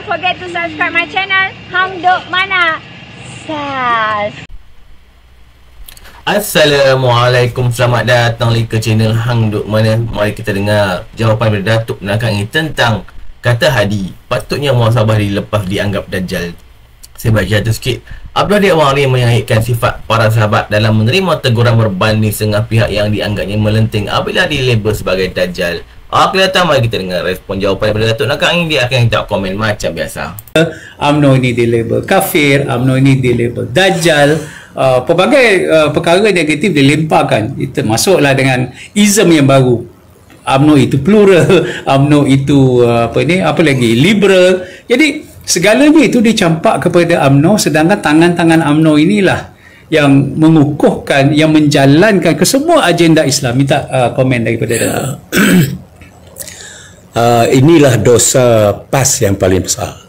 don't forget to subscribe my channel Hang Duk Mana. Assalamualaikum, selamat datang ke channel Hang Duk Mana. Mari kita dengar jawapan dari Datuk Nakangi tentang kata Hadi patutnya muhasabah dilepas dianggap dajjal. Saya baca satu sikit. Abdul Hadi Awang ni menyahihkan sifat para sahabat dalam menerima teguran berbanding setengah pihak yang dianggapnya melenting apabila dilabel sebagai dajjal. Kelihatan, mari kita dengar respon jawapan daripada Datuk Nakangi. Dia akan kita komen macam biasa. UMNO ini dilabel kafir, UMNO ini dilabel dajjal, pelbagai perkara negatif dilemparkan. Itu masuklah dengan ism yang baru. UMNO itu plural, UMNO itu apa lagi, liberal. Jadi segalanya itu dicampak kepada UMNO, sedangkan tangan-tangan UMNO inilah yang mengukuhkan, yang menjalankan ke semua agenda Islam. Minta komen daripada Datuk. Inilah dosa PAS yang paling besar,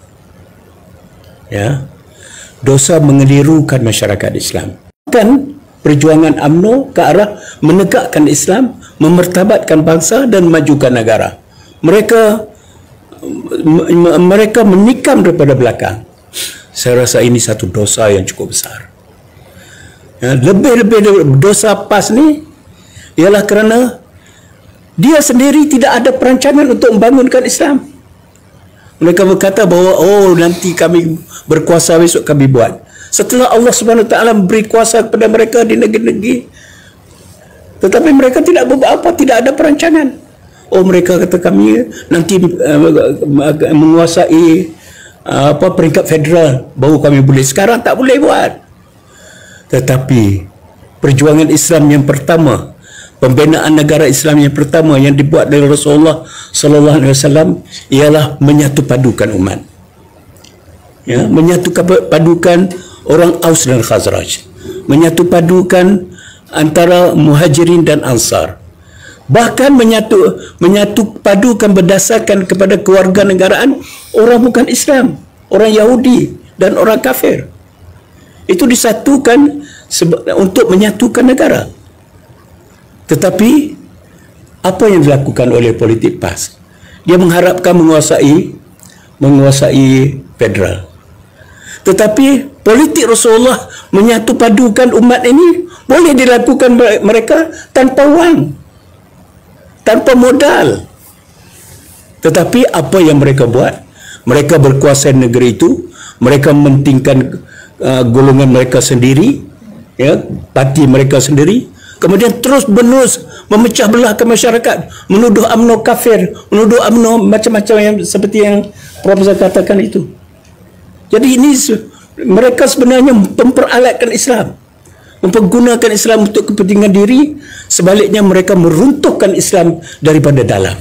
ya, dosa mengelirukan masyarakat Islam. Kan perjuangan UMNO ke arah menegakkan Islam, memertabatkan bangsa dan memajukan negara. Mereka menikam daripada belakang. Saya rasa ini satu dosa yang cukup besar, ya. Lebih-lebih dosa PAS ni ialah kerana dia sendiri tidak ada perancangan untuk membangunkan Islam. Mereka berkata bahawa nanti kami berkuasa, besok kami buat. Setelah Allah Subhanahu Wa Taala memberi kuasa kepada mereka di negeri-negeri, tetapi mereka tidak berbuat apa, tidak ada perancangan. Mereka kata kami nanti menguasai peringkat federal, baru kami boleh. Sekarang tak boleh buat. Tetapi perjuangan Islam yang pertama, pembinaan negara Islam yang pertama yang dibuat oleh Rasulullah sallallahu alaihi wasallam ialah menyatu padukan umat. Ya, menyatu padukan orang Aus dan Khazraj. Menyatu padukan antara Muhajirin dan Ansar. Bahkan menyatu padukan berdasarkan kepada kewarganegaraan orang bukan Islam, orang Yahudi dan orang kafir. Itu disatukan untuk menyatukan negara. Tetapi apa yang dilakukan oleh politik PAS? Dia mengharapkan menguasai federal. Tetapi politik Rasulullah menyatu padukan umat ini boleh dilakukan mereka tanpa wang, tanpa modal. Tetapi apa yang mereka buat? Mereka berkuasai negeri itu, mereka mementingkan golongan mereka sendiri, ya, parti mereka sendiri. Kemudian terus menerus memecah belahkan masyarakat, menuduh UMNO kafir, menuduh UMNO macam-macam yang seperti yang Profesor katakan itu. Jadi ini mereka sebenarnya memperalatkan Islam, mempergunakan Islam untuk kepentingan diri. Sebaliknya mereka meruntuhkan Islam daripada dalam.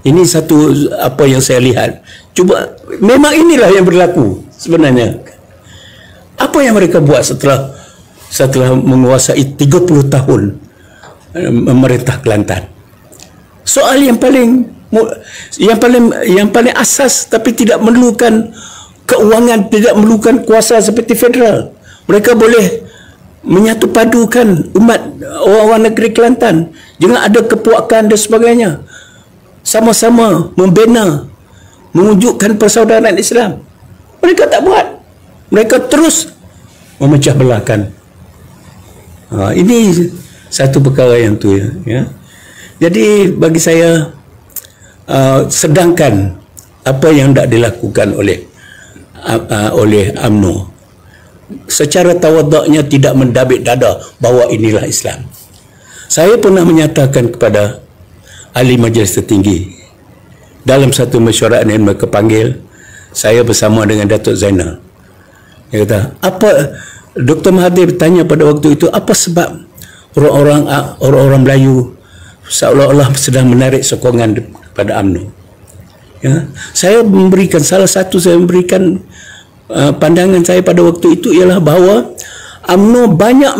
Ini satu apa yang saya lihat. Cuba, memang inilah yang berlaku sebenarnya. Apa yang mereka buat setelah menguasai 30 tahun memerintah Kelantan? Soal yang paling asas, tapi tidak memerlukan keuangan, tidak memerlukan kuasa seperti federal. Mereka boleh menyatu padukan umat orang-orang negeri Kelantan. Jangan ada kepuakan dan sebagainya. Sama-sama membina, mewujudkan persaudaraan Islam. Mereka tak buat. Mereka terus memecah belahkan. Ini satu perkara yang tu, ya. Jadi bagi saya, sedangkan apa yang tak dilakukan oleh UMNO secara tawaduknya tidak mendabik dada bahawa inilah Islam. Saya pernah menyatakan kepada ahli majlis tertinggi dalam satu mesyuarat yang mereka panggil saya bersama dengan Datuk Zainal. Dia kata, Dr. Mahathir bertanya pada waktu itu, apa sebab orang-orang Melayu seolah-olah sedang menarik sokongan kepada UMNO? Ya, saya memberikan pandangan saya pada waktu itu ialah bahawa UMNO banyak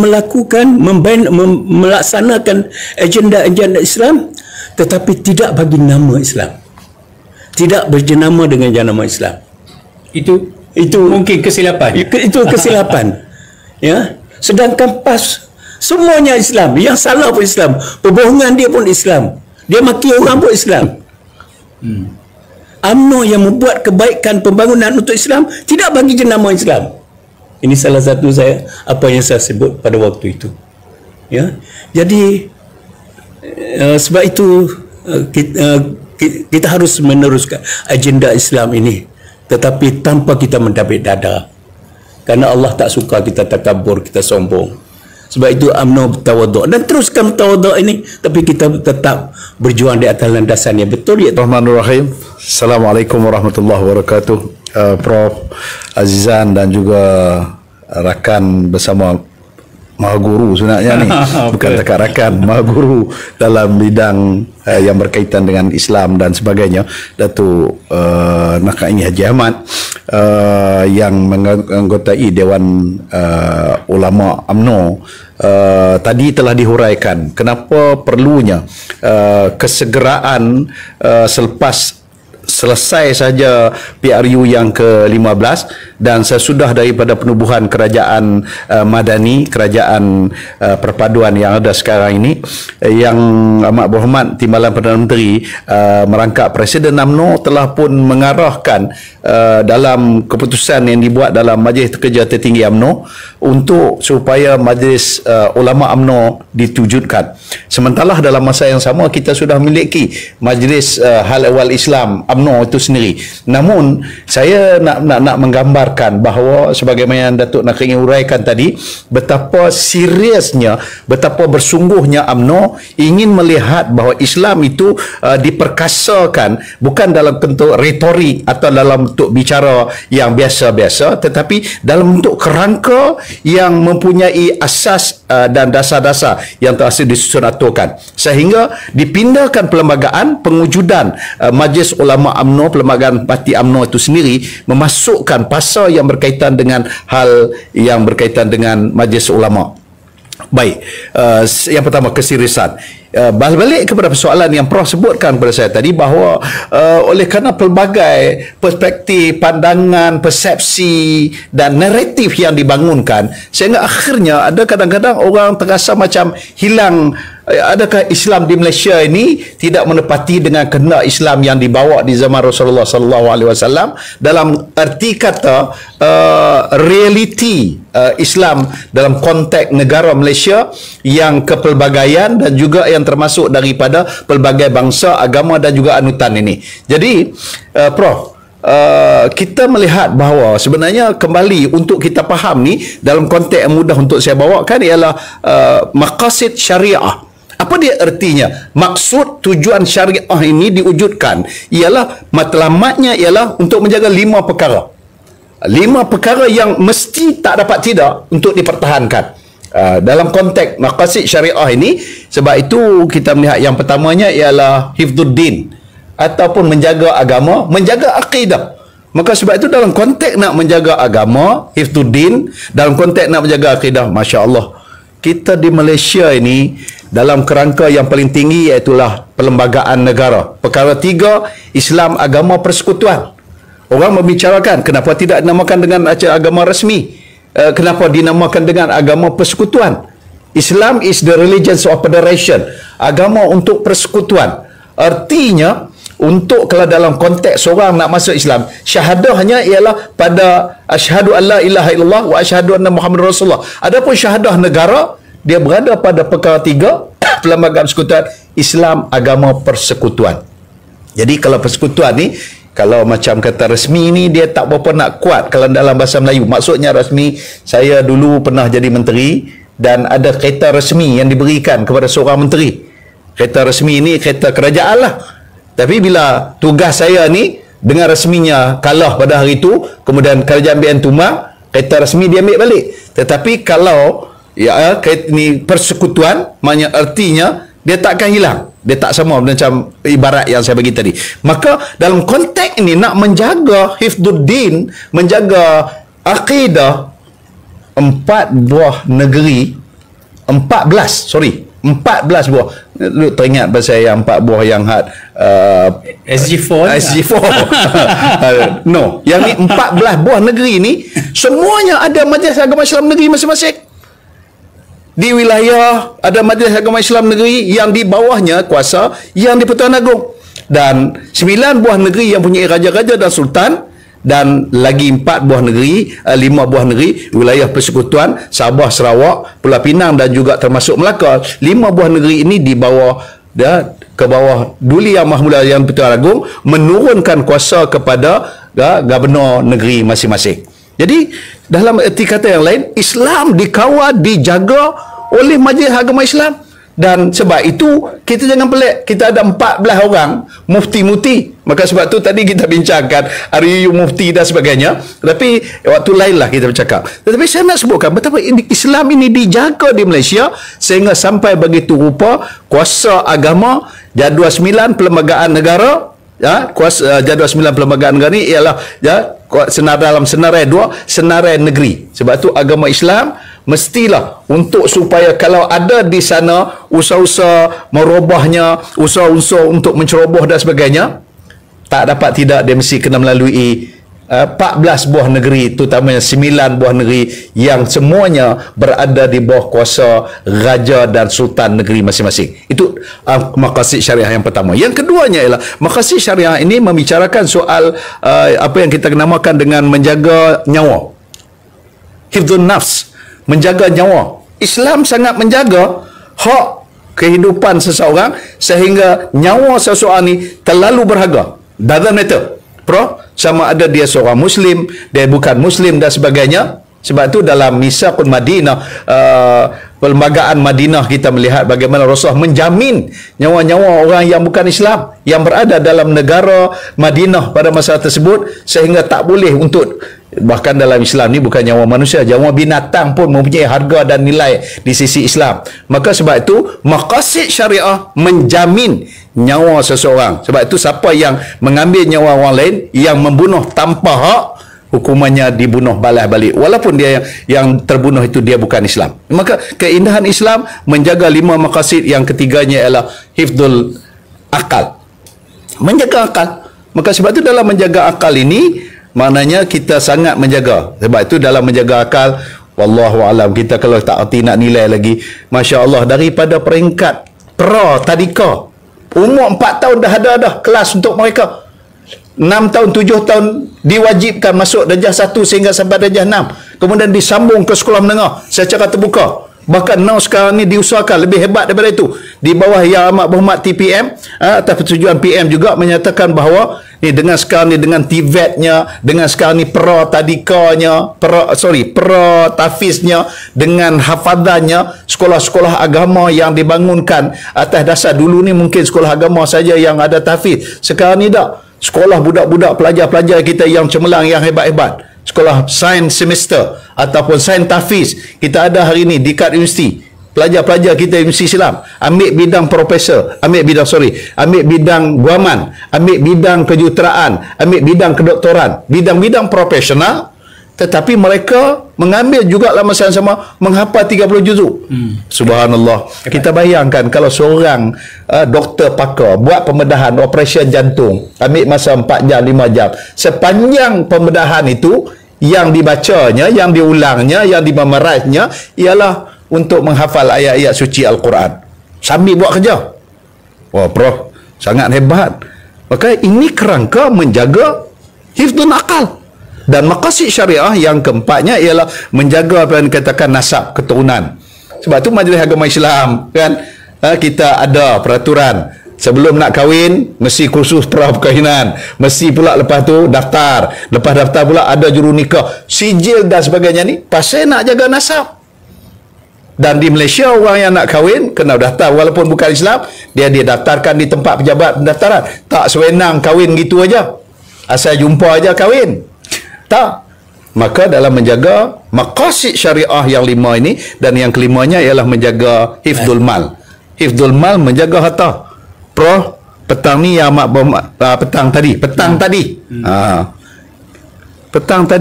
melaksanakan agenda Islam, tetapi tidak bagi nama Islam, tidak berjenama dengan jenama Islam. Itu mungkin kesilapan. Itu kesilapan. Ya, sedangkan PAS semuanya Islam, yang salah pun Islam, perbohongan dia pun Islam, dia maki orang pun Islam. UMNO yang membuat kebaikan pembangunan untuk Islam tidak bagi jenama Islam. Ini salah satu saya apa yang saya sebut pada waktu itu. Ya, jadi sebab itu kita harus meneruskan agenda Islam ini, tetapi tanpa kita mendabik dada, kerana Allah tak suka kita takabur, kita sombong. Sebab itu UMNO tawaduk dan teruskan tawaduk ini, tapi kita tetap berjuang di atas landasan yang betul. Bismillahirrahmanirrahim. Assalamualaikum warahmatullahi wabarakatuh. Prof Azizan dan juga rakan bersama Maha Guru sebenarnya ni. Bukan takat rakan, Maha Guru dalam bidang yang berkaitan dengan Islam dan sebagainya, Datuk Nakai Haji Ahmad yang menganggotai Dewan Ulama UMNO. Tadi telah dihuraikan kenapa perlunya kesegeraan selepas selesai saja PRU yang ke-15 dan sesudah daripada penubuhan kerajaan Madani, kerajaan perpaduan yang ada sekarang ini, yang amat berhormat Timbalan Perdana Menteri merangkap Presiden UMNO telah pun mengarahkan dalam keputusan yang dibuat dalam Majlis Kerja Tertinggi UMNO untuk supaya Majlis Ulama UMNO ditujudkan. Sementara dalam masa yang sama kita sudah memiliki Majlis Hal Ehwal Islam UMNO itu sendiri. Namun saya nak menggambarkan bahawa sebagaimana yang Datuk nak ingin uraikan tadi, betapa seriusnya, betapa bersungguhnya UMNO ingin melihat bahawa Islam itu diperkasakan bukan dalam bentuk retorik atau dalam bentuk bicara yang biasa-biasa, tetapi dalam bentuk kerangka yang mempunyai asas dan dasar-dasar yang telah disusun aturkan, sehingga dipindahkan perlembagaan pengujudan Majlis Ulama UMNO, perlembagaan parti UMNO itu sendiri memasukkan pasal yang berkaitan dengan hal yang berkaitan dengan Majlis Ulama. Baik, yang pertama keseriusan. Balik kepada persoalan yang Prof sebutkan kepada saya tadi, bahawa oleh kerana pelbagai perspektif, pandangan, persepsi dan naratif yang dibangunkan, sehingga akhirnya ada kadang-kadang orang terasa macam hilang. Adakah Islam di Malaysia ini tidak menepati dengan kehendak Islam yang dibawa di zaman Rasulullah sallallahu alaihi wasallam, dalam erti kata realiti Islam dalam konteks negara Malaysia yang kepelbagaian dan juga yang termasuk daripada pelbagai bangsa, agama dan juga anutan ini. Jadi Prof, kita melihat bahawa sebenarnya kembali untuk kita faham ni dalam konteks yang mudah untuk saya bawakan ialah maqasid syariah. Apa dia artinya? Maksud tujuan syariah ini diwujudkan ialah matlamatnya ialah untuk menjaga 5 perkara. 5 perkara yang mesti tak dapat tidak untuk dipertahankan. Dalam konteks maqasid syariah ini, sebab itu kita melihat yang pertamanya ialah hifdzuddin ataupun menjaga agama, menjaga akidah. Maka sebab itu dalam konteks nak menjaga agama, hifdzuddin, dalam konteks nak menjaga akidah, masya-Allah, kita di Malaysia ini dalam kerangka yang paling tinggi iaitulah perlembagaan negara. Perkara 3, Islam agama persekutuan. Orang membicarakan kenapa tidak dinamakan dengan acara agama rasmi, kenapa dinamakan dengan agama persekutuan. Islam is the religion of federation, agama untuk persekutuan. Artinya untuk kalau dalam konteks seorang nak masuk Islam, syahadahnya ialah pada asyhadu an la ilaha illallah wa asyhadu anna Muhammadar Rasulullah. Adapun syahadah negara, dia berada pada perkara 3, perlembagaan persekutuan, Islam agama persekutuan. Jadi kalau persekutuan ni, kalau macam kata rasmi ni, dia tak berapa nak kuat kalau dalam bahasa Melayu. Maksudnya rasmi, saya dulu pernah jadi menteri dan ada kereta rasmi yang diberikan kepada seorang menteri. Kereta rasmi ni kereta kerajaan lah. Tapi bila tugas saya ni dengan rasminya kalah pada hari itu, kemudian kerajaan BN tumbang, kereta rasmi dia ambil balik. Tetapi kalau ni persekutuan, maknanya artinya dia takkan hilang, dia tak sama macam ibarat yang saya bagi tadi. Maka dalam konteks ini nak menjaga hifdzuddin, menjaga akidah, 14 buah. Lu teringat pasal yang 4 buah yang had SG4 no, yang ni 14 buah negeri ni semuanya ada Majlis Agama Islam Negeri masing-masing. Di wilayah ada Majlis Agama Islam Negeri yang di bawahnya kuasa yang di Pertuan Agong. dan 9 buah negeri yang punya raja-raja dan sultan, dan lagi 4 buah negeri, 5 buah negeri wilayah persekutuan Sabah, Sarawak, Pulau Pinang dan juga termasuk Melaka. 5 buah negeri ini di bawah ke bawah Duli Yang Maha Mulia Yang Pertuan Agong, menurunkan kuasa kepada gubernur negeri masing-masing. Jadi dalam erti kata yang lain, Islam dikawal, dijaga oleh Majlis Agama Islam. Dan sebab itu kita jangan pelik, kita ada 14 orang mufti-mufti. Maka sebab tu tadi kita bincangkan RUU mufti dan sebagainya, tapi waktu lain lah kita bercakap. Tetapi saya nak sebutkan betapa Islam ini dijaga di Malaysia sehingga sampai begitu rupa kuasa agama, jadual 9 perlembagaan negara, jadual 9 perlembagaan negara ni ialah dalam senarai 2 senarai negeri. Sebab tu agama Islam mestilah untuk supaya kalau ada di sana usaha-usaha merubahnya, usaha-usaha untuk menceroboh dan sebagainya, tak dapat tidak, dia mesti kena melalui 14 buah negeri, terutamanya 9 buah negeri yang semuanya berada di bawah kuasa raja dan sultan negeri masing-masing. Itu maqasid syariah yang pertama. Yang keduanya ialah maqasid syariah ini membicarakan soal apa yang kita namakan dengan menjaga nyawa, hifdzun nafs, menjaga nyawa. Islam sangat menjaga hak kehidupan seseorang sehingga nyawa seseorang ni terlalu berharga. Doesn't matter sama ada dia seorang Muslim, dia bukan Muslim dan sebagainya. Sebab tu dalam Misaqul Madinah, perlembagaan Madinah, kita melihat bagaimana Rasulullah menjamin nyawa-nyawa orang yang bukan Islam yang berada dalam negara Madinah pada masa tersebut, sehingga tak boleh untuk, bahkan dalam Islam ni bukan nyawa manusia, nyawa binatang pun mempunyai harga dan nilai di sisi Islam. Maka sebab itu maqasid syariah menjamin nyawa seseorang. Sebab itu siapa yang mengambil nyawa orang lain, yang membunuh tanpa hak, hukumannya dibunuh balas balik, walaupun dia yang terbunuh itu dia bukan Islam. Maka keindahan Islam menjaga 5 maqasid. Yang ketiganya ialah hifdzul akal, menjaga akal. Maka sebab itu dalam menjaga akal ini, maknanya kita sangat menjaga. Sebab itu dalam menjaga akal, wallahu alam, kita kalau tak erti nak nilai lagi, Masya Allah, daripada peringkat tadika, umur 4 tahun dah kelas untuk mereka. 6 tahun, 7 tahun diwajibkan masuk darjah 1 sehingga sampai darjah 6. Kemudian disambung ke sekolah menengah secara terbuka. Bahkan now sekarang ni diusahakan lebih hebat daripada itu. Di bawah Yang Amat Berhormat TPM, atas persetujuan PM juga menyatakan bahawa ni dengan sekarang ni, dengan TVET-nya, dengan sekarang ni tadikanya, tafiznya, dengan hafazannya, sekolah-sekolah agama yang dibangunkan atas dasar, dulu ni mungkin sekolah agama saja yang ada tafiz. Sekarang ni tak. Sekolah budak-budak, pelajar-pelajar kita yang cemerlang, yang hebat-hebat, sekolah sains semester ataupun sains tafiz kita ada hari ini di kat universiti. Pelajar-pelajar kita universiti Islam ambil bidang profesor, ambil bidang guaman, ambil bidang kejuruteraan, ambil bidang kedoktoran, bidang-bidang profesional, tetapi mereka mengambil juga dalam masa yang sama menghafal 30 juzuk. Subhanallah. Kita bayangkan kalau seorang doktor pakar buat pembedahan operasi jantung, ambil masa 4 jam, 5 jam. Sepanjang pembedahan itu, yang dibacanya, yang diulangnya, yang dimemoriznya ialah untuk menghafal ayat-ayat suci Al-Quran sambil buat kerja. Wah, Prof, sangat hebat. Maka ini kerangka menjaga hifdzul akal. Dan maqasid syariah yang keempatnya ialah menjaga apa yang dikatakan nasab, keturunan. Sebab tu Majlis Agama Islam kan, kita ada peraturan sebelum nak kahwin mesti kursus perkahwinan, mesti pula lepas tu daftar, lepas daftar pula ada juru nikah, sijil dan sebagainya ni pasal nak jaga nasab. Dan di Malaysia orang yang nak kahwin kena daftar, walaupun bukan Islam, dia daftarkan di tempat pejabat pendaftaran. Tak sewenang kahwin gitu aja, asal jumpa aja kahwin. Tak. Maka dalam menjaga maqasid syariah yang 5 ini, dan yang kelimanya ialah menjaga hifdzul mal. Hifdzul mal, menjaga harta. Prof, petang ni yang amat petang tadi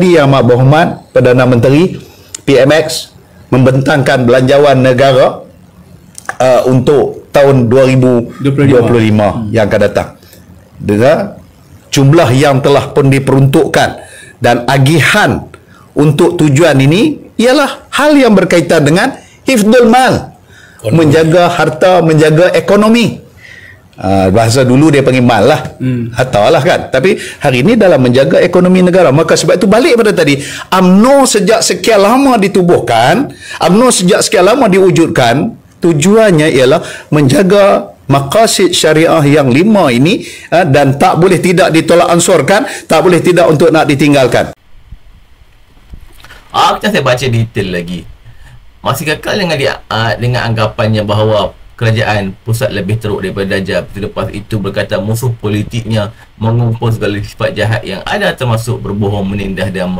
Yang Amat Berhormat Perdana Menteri PMX membentangkan belanjawan negara untuk tahun 2025 yang akan datang. Dengan jumlah yang telah pun diperuntukkan dan agihan untuk tujuan ini ialah hal yang berkaitan dengan hifdzul mal, menjaga harta, menjaga ekonomi. Bahasa dulu dia panggil mal lah, harta lah kan. Tapi hari ini dalam menjaga ekonomi negara. Maka sebab itu balik pada tadi, UMNO sejak sekian lama ditubuhkan, UMNO sejak sekian lama diwujudkan, tujuannya ialah menjaga maqasid syariah yang 5 ini, dan tak boleh tidak ditolak ansurkan, tak boleh tidak untuk nak ditinggalkan. Kita saya baca detail lagi. Masih kekal dengan anggapannya bahawa kerajaan pusat lebih teruk daripada Dajjal. Lepas itu berkata musuh politiknya mengumpul segala sifat jahat yang ada, termasuk berbohong, menindas dan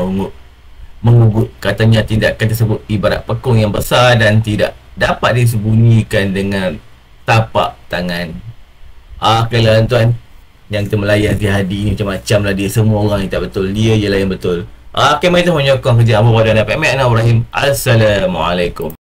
mengugut. Katanya tindakan tersebut ibarat pekung yang besar dan tidak dapat disembunyikan dengan tapak tangan. Kalau tuan yang kita melayan si Hadi ni macam-macam lah dia. Semua orang yang tak betul, dia je lah yang betul. Mari kita menyokong kerja Abu Bakar dan Ibrahim. Assalamualaikum.